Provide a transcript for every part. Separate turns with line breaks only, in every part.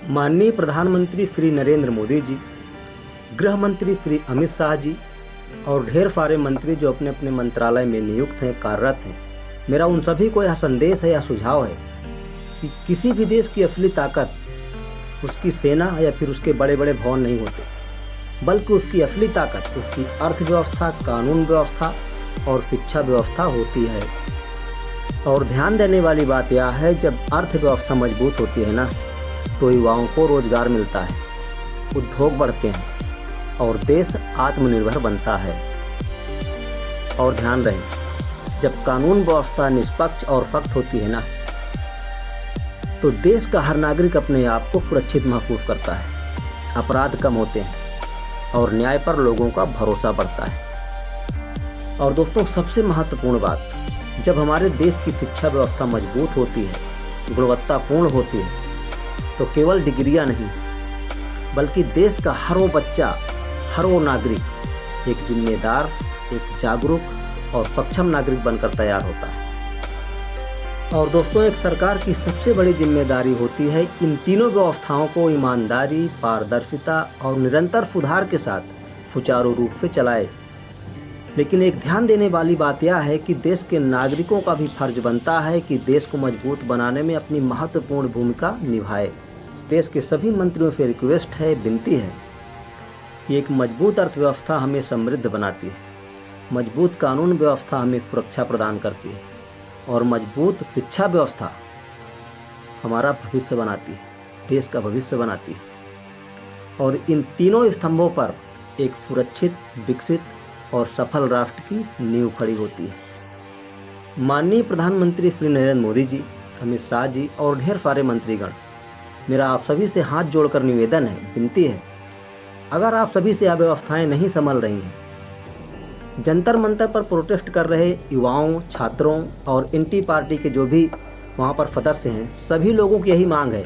माननीय प्रधानमंत्री श्री नरेंद्र मोदी जी, गृह मंत्री श्री अमित शाह जी और ढेर सारे मंत्री जो अपने अपने मंत्रालय में नियुक्त हैं, कार्यरत हैं, मेरा उन सभी को यह संदेश है या सुझाव है कि किसी भी देश की असली ताकत उसकी सेना या फिर उसके बड़े बड़े भवन नहीं होते, बल्कि उसकी असली ताकत उसकी अर्थव्यवस्था, कानून व्यवस्था और शिक्षा व्यवस्था होती है। और ध्यान देने वाली बात यह है, जब अर्थव्यवस्था मजबूत होती है ना, तो युवाओं को रोजगार मिलता है, उद्योग बढ़ते हैं और देश आत्मनिर्भर बनता है। और ध्यान रहे, जब कानून व्यवस्था निष्पक्ष और सख्त होती है ना, तो देश का हर नागरिक अपने आप को सुरक्षित महसूस करता है, अपराध कम होते हैं और न्याय पर लोगों का भरोसा बढ़ता है। और दोस्तों, सबसे महत्वपूर्ण बात, जब हमारे देश की शिक्षा व्यवस्था मजबूत होती है, गुणवत्तापूर्ण होती है, तो केवल डिग्रियां नहीं, बल्कि देश का हर वो बच्चा, हर वो नागरिक एक जिम्मेदार, एक जागरूक और सक्षम नागरिक बनकर तैयार होता है। और दोस्तों, एक सरकार की सबसे बड़ी जिम्मेदारी होती है इन तीनों व्यवस्थाओं को ईमानदारी, पारदर्शिता और निरंतर सुधार के साथ सुचारू रूप से चलाए। लेकिन एक ध्यान देने वाली बात यह है कि देश के नागरिकों का भी फर्ज बनता है कि देश को मजबूत बनाने में अपनी महत्वपूर्ण भूमिका निभाए। देश के सभी मंत्रियों से रिक्वेस्ट है, विनती है कि एक मजबूत अर्थव्यवस्था हमें समृद्ध बनाती है, मजबूत कानून व्यवस्था हमें सुरक्षा प्रदान करती है और मजबूत शिक्षा व्यवस्था हमारा भविष्य बनाती है, देश का भविष्य बनाती है। और इन तीनों स्तंभों पर एक सुरक्षित, विकसित और सफल राष्ट्र की नींव खड़ी होती है। माननीय प्रधानमंत्री श्री नरेंद्र मोदी जी, अमित शाह जी और ढेर सारे मंत्रीगण, मेरा आप सभी से हाथ जोड़कर निवेदन है, विनती है, अगर आप सभी से यह व्यवस्थाएं नहीं संभल रही हैं, जंतर मंतर पर प्रोटेस्ट कर रहे युवाओं, छात्रों और एंटी पार्टी के जो भी वहाँ पर सदस्य हैं, सभी लोगों की यही मांग है,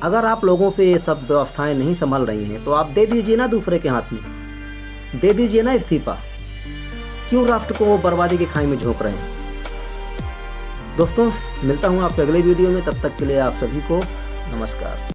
अगर आप लोगों से ये सब व्यवस्थाएं नहीं संभल रही हैं, तो आप दे दीजिए ना दूसरे के हाथ में, दे दीजिए ना इस्तीफा। क्यों राष्ट्र को बर्बादी के खाई में झोंक रहे हैं? दोस्तों, मिलता हूँ आपसे अगले वीडियो में, तब तक के लिए आप सभी को नमस्कार।